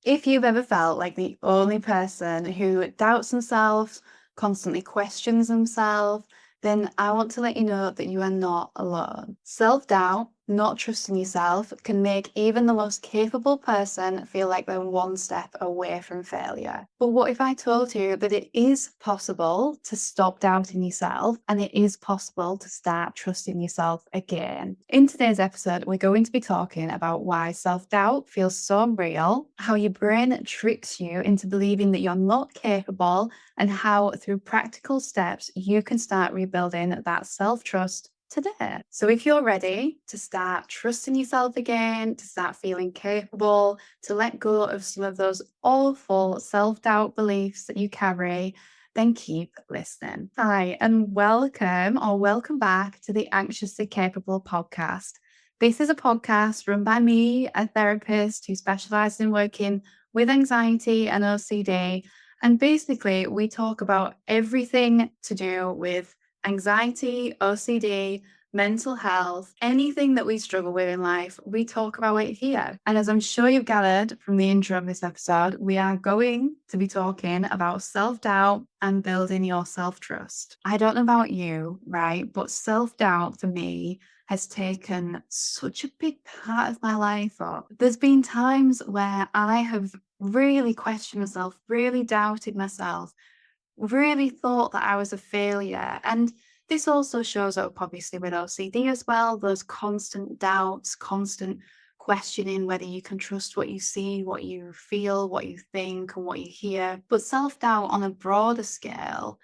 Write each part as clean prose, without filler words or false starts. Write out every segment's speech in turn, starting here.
If you've ever felt like the only person who doubts themselves, constantly questions themselves, then I want to let you know that you are not alone. Self-doubt, not trusting yourself, can make even the most capable person feel like they're one step away from failure. But what if I told you that it is possible to stop doubting yourself and it is possible to start trusting yourself again? In today's episode, we're going to be talking about why self-doubt feels so real, how your brain tricks you into believing that you're not capable, and how through practical steps you can start rebuilding that self-trust today. So if you're ready to start trusting yourself again, to start feeling capable, to let go of some of those awful self-doubt beliefs that you carry, then keep listening. Hi, and welcome back to the Anxiously Capable podcast. This is a podcast run by me, a therapist who specializes in working with anxiety and OCD. And basically, we talk about everything to do with anxiety, OCD, mental health, anything that we struggle with in life, we talk about it here. And as I'm sure you've gathered from the intro of this episode, we are going to be talking about self-doubt and building your self-trust. I don't know about you, right? But self-doubt for me has taken such a big part of my life up. There's been times where I have really questioned myself, really doubted myself, really thought that I was a failure. And this also shows up obviously with OCD as well, those constant doubts, constant questioning whether you can trust what you see, what you feel, what you think, and what you hear. But self doubt on a broader scale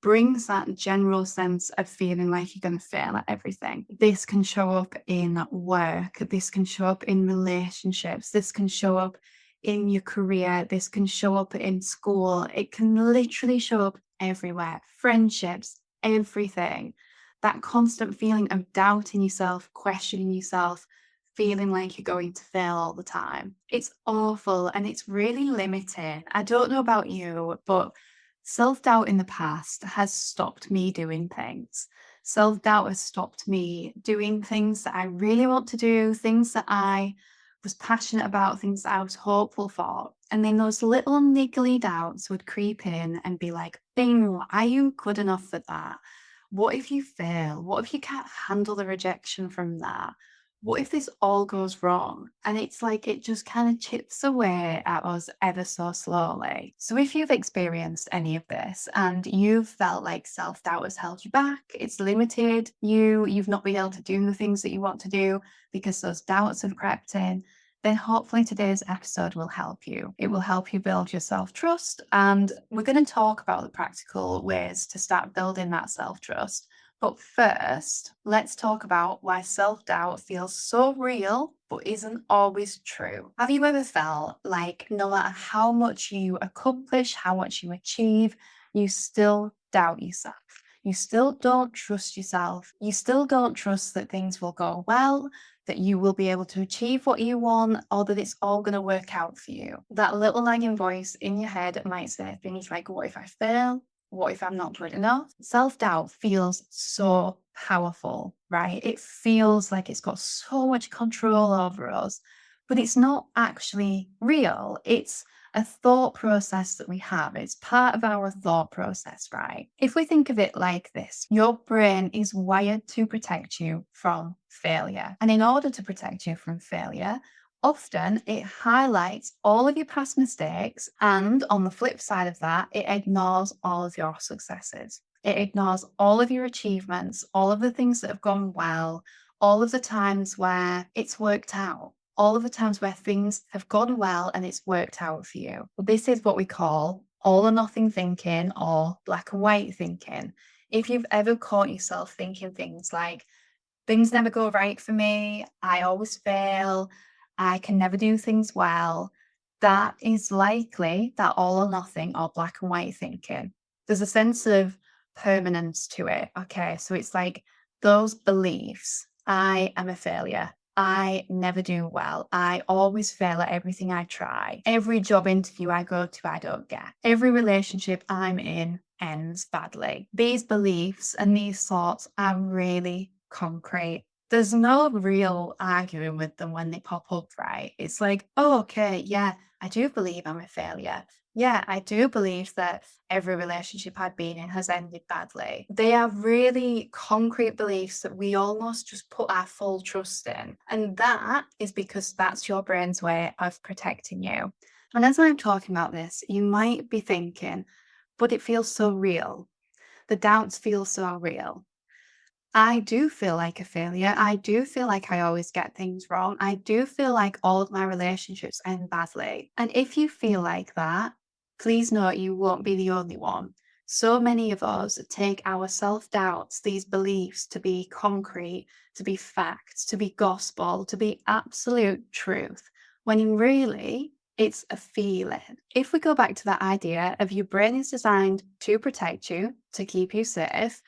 brings that general sense of feeling like you're going to fail at everything. This can show up in work, this can show up in relationships, this can show up in your career, this can show up in school. It can literally show up everywhere. Friendships, everything. That constant feeling of doubting yourself, questioning yourself, feeling like you're going to fail all the time. It's awful and it's really limiting. I don't know about you, but self-doubt in the past has stopped me doing things. Self-doubt has stopped me doing things that I really want to do, things that I was passionate about, things that I was hopeful for. And then those little niggly doubts would creep in and be like, Bing, are you good enough for that? What if you fail? What if you can't handle the rejection from that? What if this all goes wrong? And it's like it just kind of chips away at us ever so slowly. So if you've experienced any of this and you've felt like self-doubt has held you back, it's limited you've not been able to do the things that you want to do because those doubts have crept in, then hopefully today's episode will help you. It will help you build your self-trust. And we're going to talk about the practical ways to start building that self-trust. But first, let's talk about why self-doubt feels so real but isn't always true. Have you ever felt like no matter how much you accomplish, how much you achieve, you still doubt yourself? You still don't trust yourself. You still don't trust that things will go well, that you will be able to achieve what you want, or that it's all going to work out for you. That little nagging voice in your head might say things like, what if I fail? What if I'm not good enough? Self-doubt feels so powerful, right? It feels like it's got so much control over us, but it's not actually real. It's a thought process that we have. It's part of our thought process, right? If we think of it like this, your brain is wired to protect you from failure. And in order to protect you from failure, often it highlights all of your past mistakes, and on the flip side of that, it ignores all of your successes. It ignores all of your achievements, all of the things that have gone well, all of the times where it's worked out, all of the times where things have gone well and it's worked out for you. This is what we call all or nothing thinking or black and white thinking. If you've ever caught yourself thinking things like, things never go right for me, I always fail, I can never do things well, that is likely that all or nothing or black and white thinking. There's a sense of permanence to it. Okay, so it's like those beliefs: I am a failure, I never do well, I always fail at everything I try, every job interview I go to, I don't get, every relationship I'm in ends badly. These beliefs and these thoughts are really concrete. There's no real arguing with them when they pop up, right? It's like, oh, okay, yeah, I do believe I'm a failure. Yeah, I do believe that every relationship I've been in has ended badly. They are really concrete beliefs that we almost just put our full trust in. And that is because that's your brain's way of protecting you. And as I'm talking about this, you might be thinking, but it feels so real. The doubts feel so real. I do feel like a failure. I do feel like I always get things wrong. I do feel like all of my relationships end badly. And if you feel like that, please know you won't be the only one. So many of us take our self doubts, these beliefs, to be concrete, to be facts, to be gospel, to be absolute truth, when really it's a feeling. If we go back to that idea of your brain is designed to protect you, to keep you safe,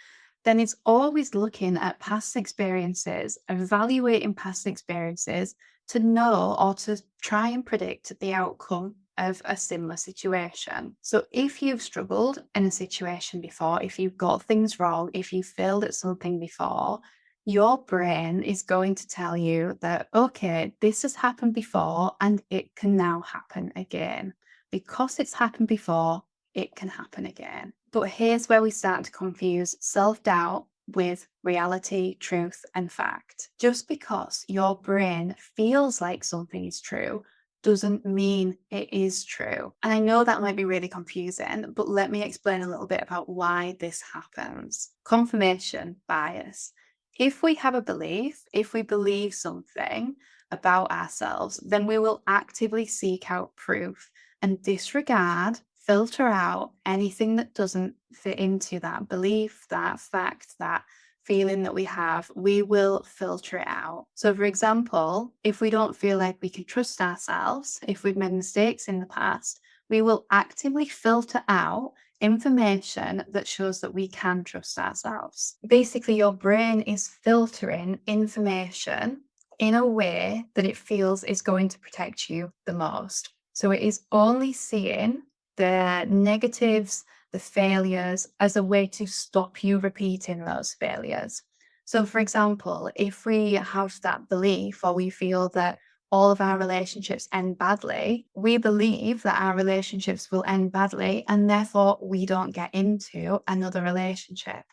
then it's always looking at past experiences, evaluating past experiences to know or to try and predict the outcome of a similar situation. So if you've struggled in a situation before, if you've got things wrong, if you failed at something before, your brain is going to tell you that, okay, this has happened before and it can now happen again. Because it's happened before, it can happen again. But here's where we start to confuse self doubt with reality, truth, and fact. Just because your brain feels like something is true doesn't mean it is true. And I know that might be really confusing, but let me explain a little bit about why this happens. Confirmation bias. If we have a belief, if we believe something about ourselves, then we will actively seek out proof and disregard, filter out anything that doesn't fit into that belief, that fact, that feeling that we have. We will filter it out. So, for example, if we don't feel like we can trust ourselves, if we've made mistakes in the past, we will actively filter out information that shows that we can trust ourselves. Basically, your brain is filtering information in a way that it feels is going to protect you the most. So it is only seeing the negatives, the failures as a way to stop you repeating those failures. So, for example, if we have that belief or we feel that all of our relationships end badly, we believe that our relationships will end badly and therefore we don't get into another relationship.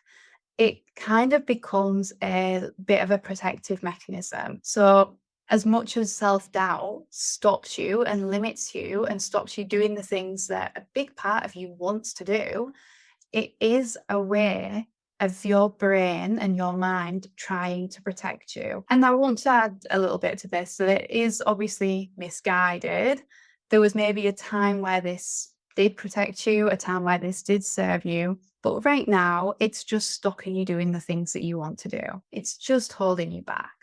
It kind of becomes a bit of a protective mechanism. So, as much as self doubt stops you and limits you and stops you doing the things that a big part of you wants to do, it is a way of your brain and your mind trying to protect you. And I want to add a little bit to this that it is obviously misguided. There was maybe a time where this did protect you, a time where this did serve you. But right now, it's just stopping you doing the things that you want to do. It's just holding you back.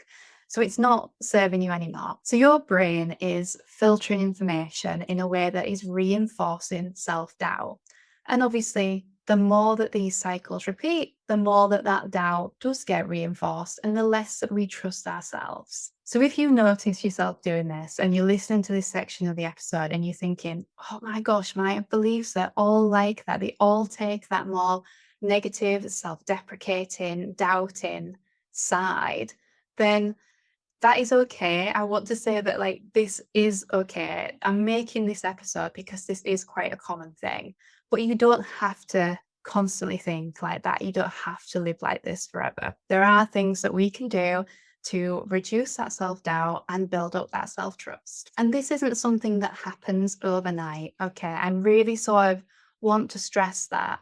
So it's not serving you anymore. So your brain is filtering information in a way that is reinforcing self doubt. And obviously, the more that these cycles repeat, the more that that doubt does get reinforced and the less that we trust ourselves. So if you notice yourself doing this and you're listening to this section of the episode and you're thinking, oh my gosh, my beliefs are all like that, they all take that more negative, self deprecating, doubting side, then that is okay. I want to say that, like, this is okay. I'm making this episode because this is quite a common thing, but you don't have to constantly think like that. You don't have to live like this forever. There are things that we can do to reduce that self doubt and build up that self trust. And this isn't something that happens overnight. Okay. I really sort of want to stress that.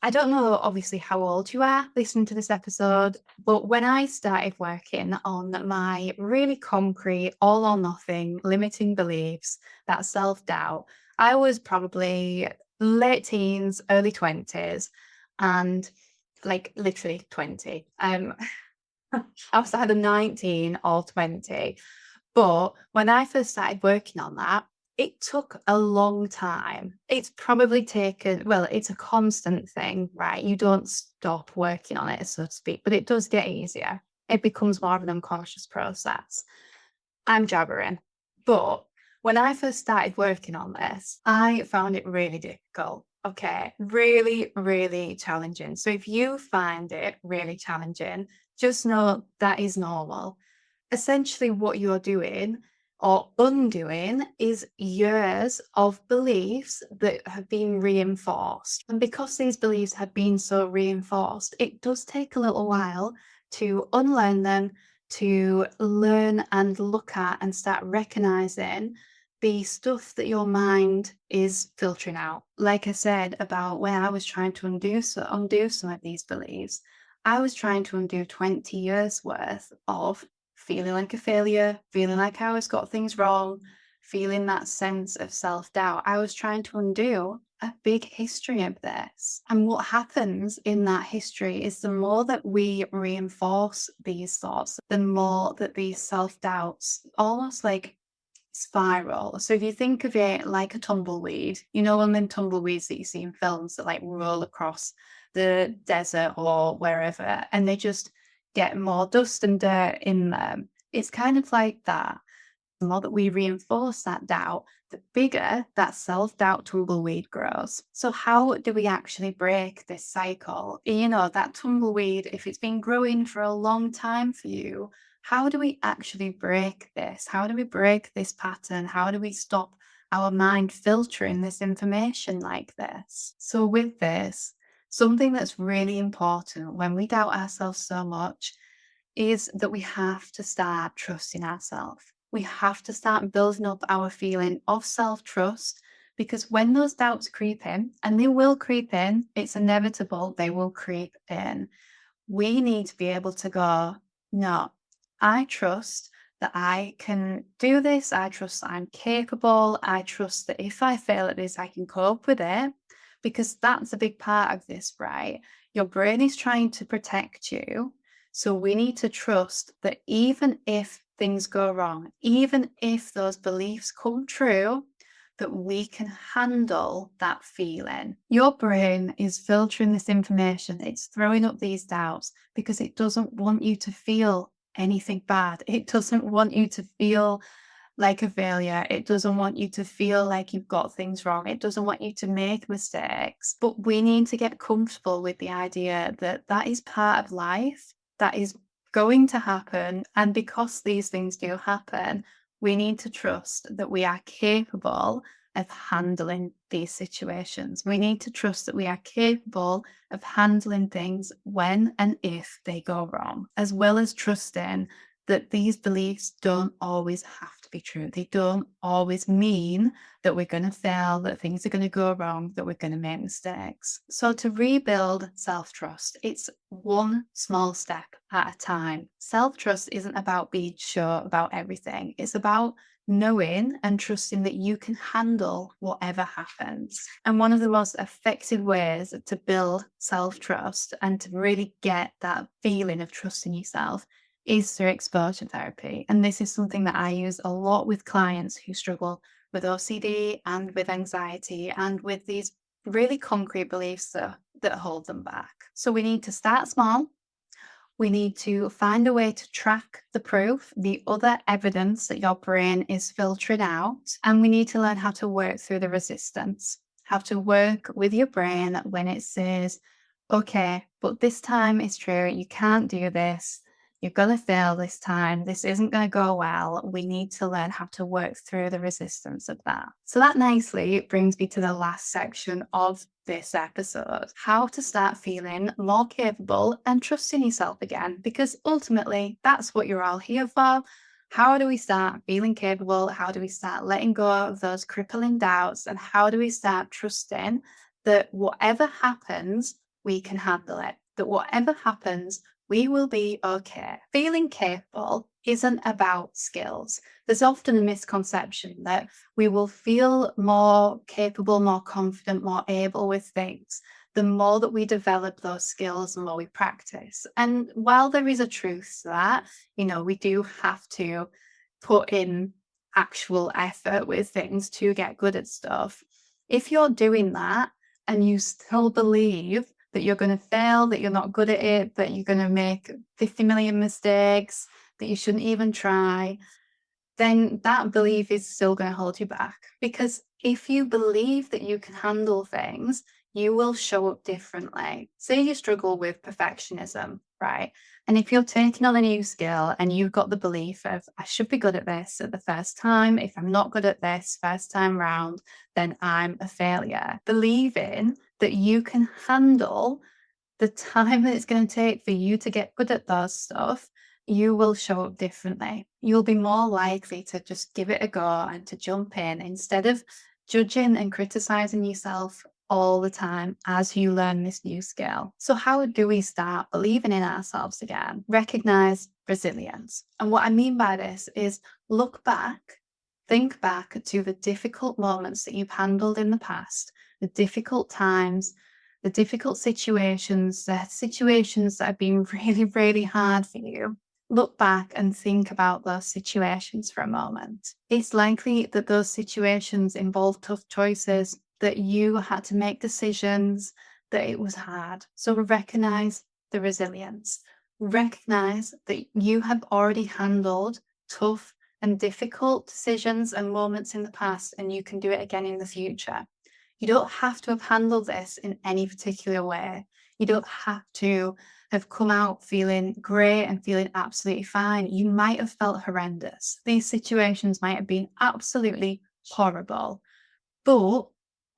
I don't know, obviously, how old you are listening to this episode, but when I started working on my really concrete, all or nothing, limiting beliefs, that self doubt, I was probably late teens, early 20s, and like literally 20. I was either 19 or 20. But when I first started working on that, it took a long time. It's probably taken, well, it's a constant thing, right? You don't stop working on it, so to speak, but it does get easier. It becomes more of an unconscious process. I'm jabbering. But when I first started working on this, I found it really difficult. Okay. Really, really challenging. So if you find it really challenging, just know that is normal. Essentially, what you're doing, or undoing is years of beliefs that have been reinforced. And because these beliefs have been so reinforced, it does take a little while to unlearn them, to learn and look at and start recognizing the stuff that your mind is filtering out. Like I said about when I was trying to undo some of these beliefs, I was trying to undo 20 years worth of feeling like a failure, feeling like I always got things wrong, feeling that sense of self doubt. I was trying to undo a big history of this. And what happens in that history is the more that we reinforce these thoughts, the more that these self doubts almost like spiral. So if you think of it like a tumbleweed, you know, one of them tumbleweeds that you see in films that like roll across the desert or wherever, and they just get more dust and dirt in them. It's kind of like that. The more that we reinforce that doubt, the bigger that self doubt tumbleweed grows. So, how do we actually break this cycle? You know, that tumbleweed, if it's been growing for a long time for you, how do we actually break this? How do we break this pattern? How do we stop our mind filtering this information like this? So, with this, something that's really important when we doubt ourselves so much is that we have to start trusting ourselves. We have to start building up our feeling of self trust because when those doubts creep in, and they will creep in, it's inevitable, they will creep in. We need to be able to go, no, I trust that I can do this. I trust that I'm capable. I trust that if I fail at this, I can cope with it because that's a big part of this, right? Your brain is trying to protect you. So we need to trust that even if things go wrong, even if those beliefs come true, that we can handle that feeling. Your brain is filtering this information, it's throwing up these doubts because it doesn't want you to feel anything bad. It doesn't want you to feel like a failure. It doesn't want you to feel like you've got things wrong. It doesn't want you to make mistakes. But we need to get comfortable with the idea that that is part of life, that is going to happen. And because these things do happen, we need to trust that we are capable of handling these situations. We need to trust that we are capable of handling things when and if they go wrong, as well as trusting that these beliefs don't always have to be true. They don't always mean that we're going to fail, that things are going to go wrong, that we're going to make mistakes. So, to rebuild self trust, it's one small step at a time. Self trust isn't about being sure about everything, it's about knowing and trusting that you can handle whatever happens. And one of the most effective ways to build self trust and to really get that feeling of trust in yourself is through exposure therapy. And this is something that I use a lot with clients who struggle with OCD and with anxiety and with these really concrete beliefs that hold them back. So we need to start small. We need to find a way to track the proof, the other evidence that your brain is filtering out. And we need to learn how to work through the resistance, how to work with your brain when it says, okay, but this time it's true, you can't do this. You're going to fail this time. This isn't going to go well. We need to learn how to work through the resistance of that. So, that nicely brings me to the last section of this episode, how to start feeling more capable and trusting yourself again, because ultimately that's what you're all here for. How do we start feeling capable? How do we start letting go of those crippling doubts? And how do we start trusting that whatever happens, we can handle it? That whatever happens, we will be okay. Feeling capable isn't about skills. There's often a misconception that we will feel more capable, more confident, more able with things the more that we develop those skills, the more we practice. And while there is a truth to that, you know, we do have to put in actual effort with things to get good at stuff. If you're doing that and you still believe that you're going to fail, that you're not good at it, that you're going to make 50 million mistakes, that you shouldn't even try, then that belief is still going to hold you back. Because if you believe that you can handle things, you will show up differently. Say you struggle with perfectionism, right? And if you're taking on a new skill and you've got the belief of, I should be good at this at the first time. If I'm not good at this first time round, then I'm a failure. Believing that you can handle the time that it's going to take for you to get good at those stuff, you will show up differently. You'll be more likely to just give it a go and to jump in instead of judging and criticizing yourself all the time as you learn this new skill. So, how do we start believing in ourselves again? Recognize resilience. And what I mean by this is look back, think back to the difficult moments that you've handled in the past, the difficult times, the difficult situations, the situations that have been really, really hard for you. Look back and think about those situations for a moment. It's likely that those situations involve tough choices, that you had to make decisions, that it was hard. So recognize the resilience. Recognize that you have already handled tough and difficult decisions and moments in the past, and you can do it again in the future. You don't have to have handled this in any particular way. You don't have to have come out feeling great and feeling absolutely fine. You might have felt horrendous. These situations might have been absolutely horrible. But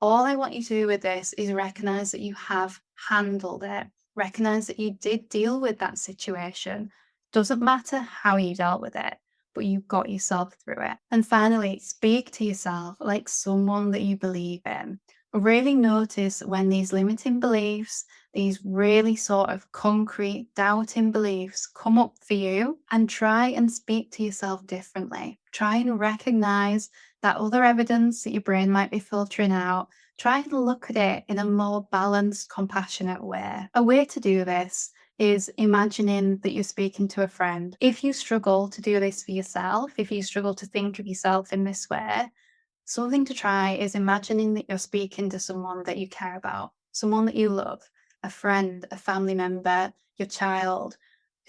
all I want you to do with this is recognize that you have handled it. Recognize that you did deal with that situation. Doesn't matter how you dealt with it, but you got yourself through it. And finally, speak to yourself like someone that you believe in. Really notice when these limiting beliefs, these really sort of concrete doubting beliefs come up for you, and try and speak to yourself differently. Try and recognize that other evidence that your brain might be filtering out. Try and look at it in a more balanced, compassionate way. A way to do this is imagining that you're speaking to a friend. If you struggle to do this for yourself, if you struggle to think of yourself in this way, something to try is imagining that you're speaking to someone that you care about, someone that you love, a friend, a family member, your child,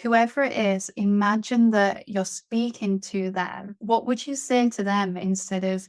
whoever it is. Imagine that you're speaking to them. What would you say to them instead of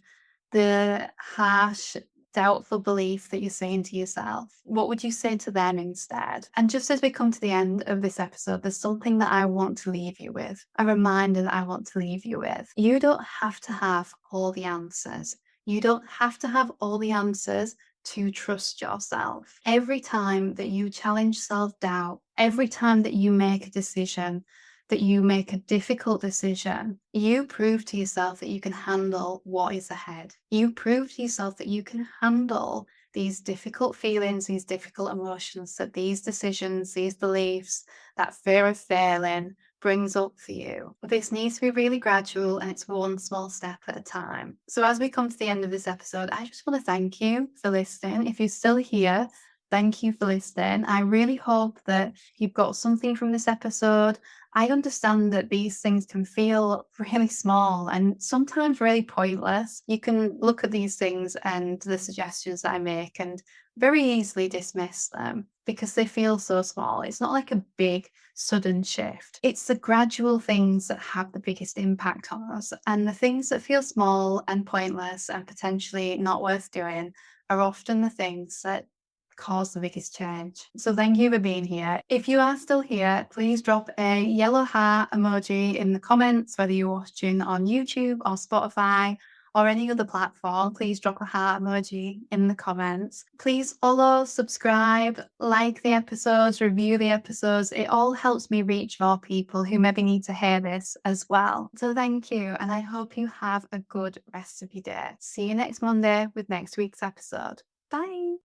the harsh, doubtful belief that you're saying to yourself? What would you say to them instead? And just as we come to the end of this episode, there's something that I want to leave you with, a reminder that I want to leave you with. You don't have to have all the answers. You don't have to have all the answers to trust yourself. Every time that you challenge self doubt, every time that you make a decision, that you make a difficult decision, you prove to yourself that you can handle what is ahead. You prove to yourself that you can handle these difficult feelings, these difficult emotions, that these decisions, these beliefs, that fear of failing brings up for you. This needs to be really gradual, and it's one small step at a time. So, as we come to the end of this episode, I just want to thank you for listening. If you're still here, thank you for listening. I really hope that you've got something from this episode. I understand that these things can feel really small and sometimes really pointless. You can look at these things and the suggestions that I make and very easily dismiss them because they feel so small. It's not like a big, sudden shift. It's the gradual things that have the biggest impact on us. And the things that feel small and pointless and potentially not worth doing are often the things that cause the biggest change. So thank you for being here. If you are still here, please drop a yellow heart emoji in the comments, whether you're watching on YouTube or Spotify or any other platform. Please drop a heart emoji in the comments. Please follow, subscribe, like the episodes, review the episodes. It all helps me reach more people who maybe need to hear this as well. So thank you, and I hope you have a good rest of your day. See you next Monday with next week's episode. Bye.